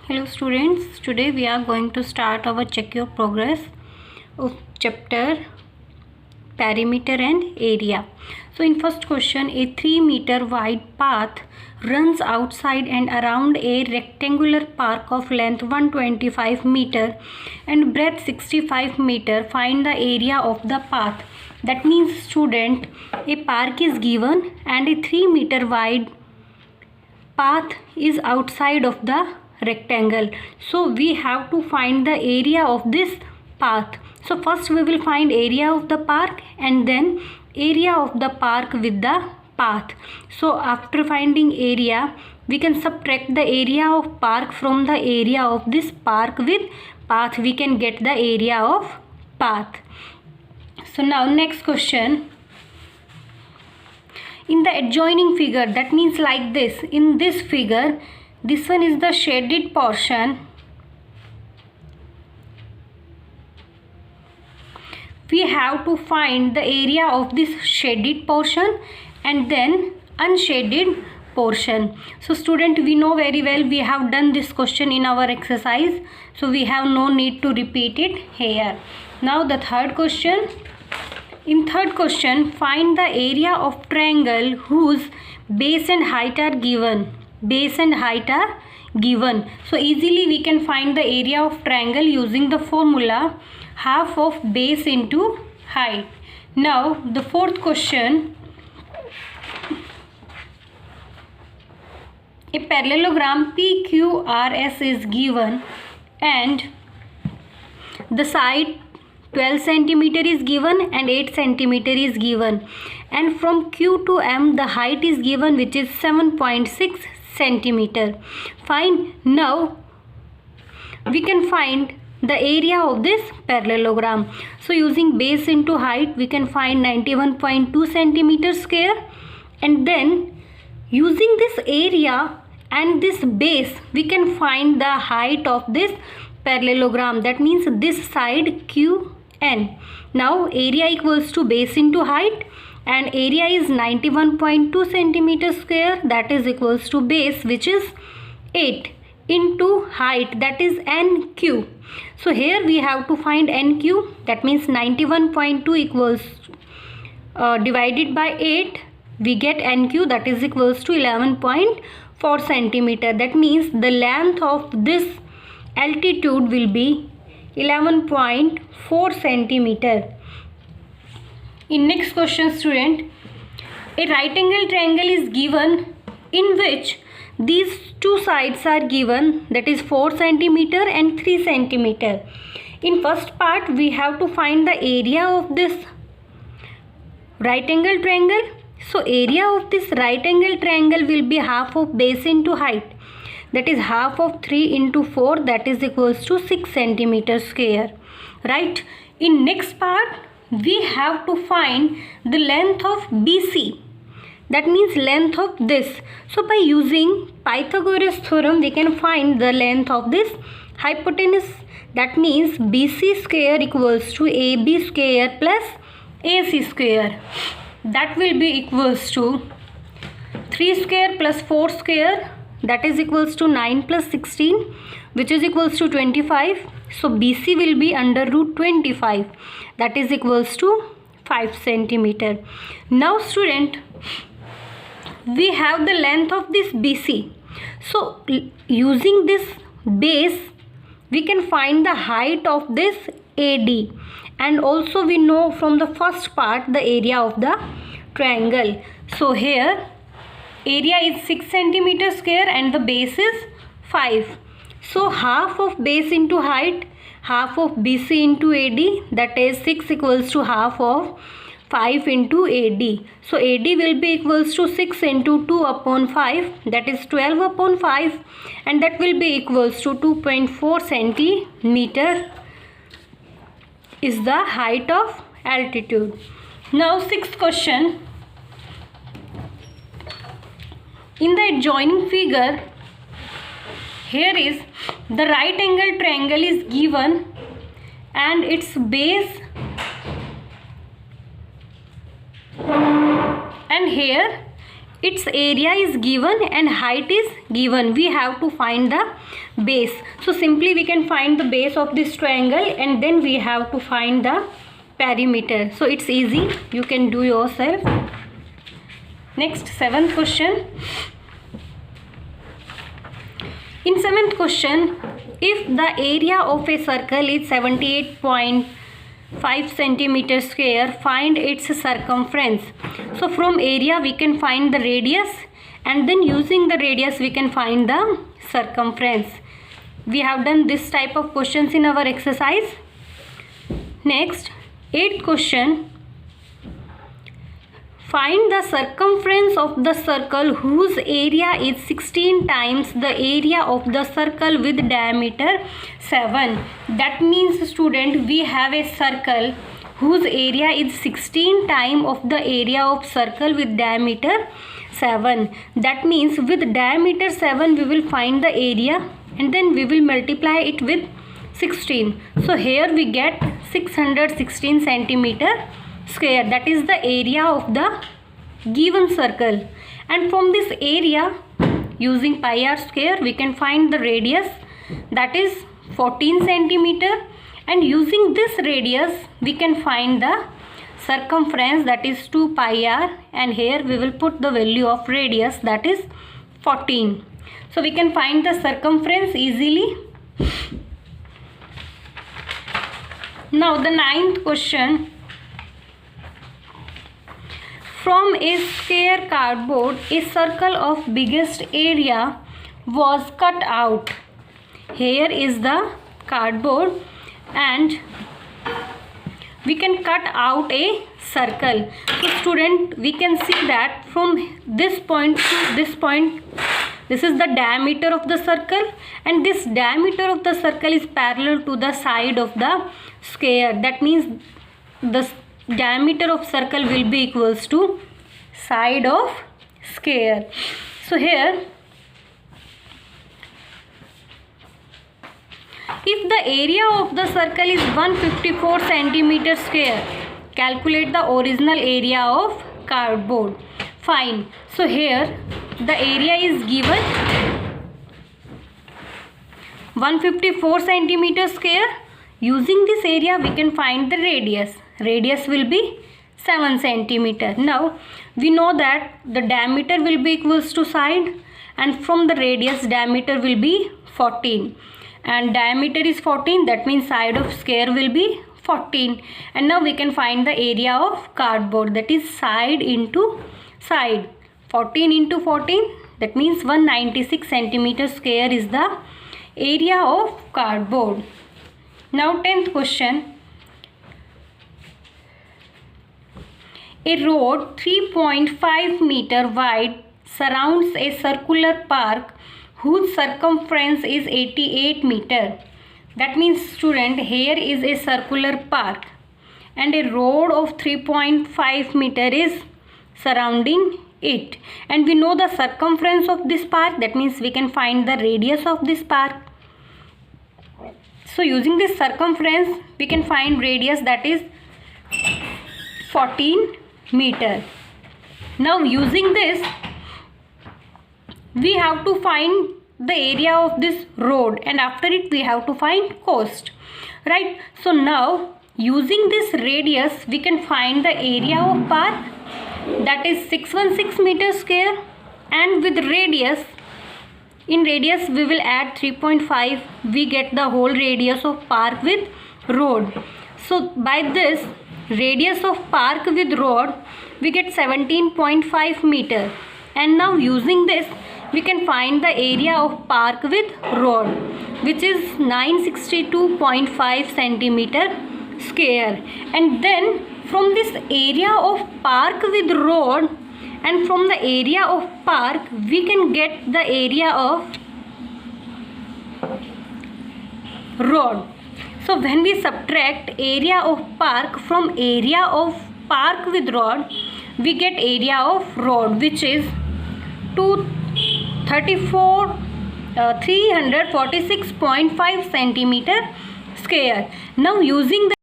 Hello students, today we are going to start our check your progress of chapter perimeter and area. So in first question, a 3-meter wide path runs outside and around a rectangular park of length 125 meter and breadth 65 meter. Find the area of the path. That means student, a park is given and a 3-meter wide path is outside of the rectangle, so we have to find the area of this path. So first we will find area of the park and then area of the park with the path. So after finding area, we can subtract the area of park from the area of this park with path. We can get the area of path. So now next question. In the adjoining figure, that means like this, in this figure, this one is the shaded portion. We have to find the area of this shaded portion and then unshaded portion. So student, we know very well, we have done this question in our exercise, so we have no need to repeat it here. Now the third question. In third question, find the area of triangle whose base and height are given. Base and height are given. So easily we can find the area of triangle using the formula half of base into height. Now the fourth question. A parallelogram PQRS is given and the side 12 centimeter is given and 8 centimeter is given, and from Q to M the height is given, which is 7.6 centimeter. Fine. Now we can find the area of this parallelogram. So using base into height, we can find 91.2 centimeter square, and then using this area and this base, we can find the height of this parallelogram. That means this side QN. Now area equals to base into height, and area is 91.2 centimeter square, that is equals to base, which is 8, into height, that is NQ. So here we have to find NQ. That means 91.2 equals divided by 8, we get NQ, that is equals to 11.4 centimeter. That means the length of this altitude will be 11.4 centimeter. In next question student, a right angle triangle is given in which these two sides are given, that is 4 centimeter and 3 centimeter. In first part, we have to find the area of this right angle triangle. So area of this right angle triangle will be half of base into height, that is half of 3 into 4, that is equals to 6 centimeter square, right? In next part, we have to find the length of BC, that means length of this. So by using Pythagoras theorem, we can find the length of this hypotenuse. That means BC square equals to AB square plus AC square. That will be equals to 3 square plus 4 square, that is equals to 9 plus 16, which is equals to 25. So BC will be under root 25, that is equals to 5 centimeter. Now student, we have the length of this BC. So using this base, we can find the height of this AD, and also we know from the first part the area of the triangle. So here area is 6 centimeter square and the base is 5. So half of base into height, half of BC into AD, that is 6 equals to half of 5 into AD. So AD will be equals to 6 into 2 upon 5, that is 12 upon 5, and that will be equals to 2.4 centimeter is the height of altitude. Now sixth question. In the adjoining figure, here is the right angle triangle is given and its base, and here its area is given and height is given. We have to find the base. So simply we can find the base of this triangle and then we have to find the perimeter. So it's easy, you can do yourself. Next, seventh question. In seventh question, if the area of a circle is 78.5 centimeter square, find its circumference. So from area we can find the radius and then using the radius we can find the circumference. We have done this type of questions in our exercise. Next, eighth question. Find the circumference of the circle whose area is 16 times the area of the circle with diameter 7. That means, student, we have a circle whose area is 16 times of the area of circle with diameter 7. That means with diameter 7 we will find the area and then we will multiply it with 16. So here we get 616 centimeter square. That is the area of the given circle, and from this area using pi r square we can find the radius, that is 14 centimeter, and using this radius we can find the circumference, that is 2 pi r, and here we will put the value of radius, that is 14. So we can find the circumference easily. Now the ninth question. From a square cardboard, a circle of biggest area was cut out. Here is the cardboard and we can cut out a circle. So student, we can see that from this point to this point, this is the diameter of the circle, and this diameter of the circle is parallel to the side of the square. That means the diameter of circle will be equals to side of square. So here, if the area of the circle is 154 centimeter square, calculate the original area of cardboard. Fine. So here the area is given 154 centimeter square. Using this area we can find the radius. Radius will be 7 centimeter. Now we know that the diameter will be equals to side, and from the radius diameter will be 14, and diameter is 14, that means side of square will be 14. And now we can find the area of cardboard, that is side into side. 14 into 14, that means 196 centimeter square is the area of cardboard. Now 10th question. A road 3.5 meter wide surrounds a circular park whose circumference is 88 meter. That means, student, here is a circular park and a road of 3.5 meter is surrounding it, and we know the circumference of this park, that means we can find the radius of this park. So using this circumference we can find radius, that is 14 meter. Now using this we have to find the area of this road, and after it we have to find cost, right? So now using this radius we can find the area of park, that is 616 meter square, and with radius, in radius we will add 3.5, we get the whole radius of park with road. So by this radius of park with road we get 17.5 meter, and now using this we can find the area of park with road, which is 962.5 centimeter square. And then from this area of park with road and from the area of park we can get the area of road. So when we subtract area of park from area of park with road, we get area of road, which is 346.5 centimeter square. Now using the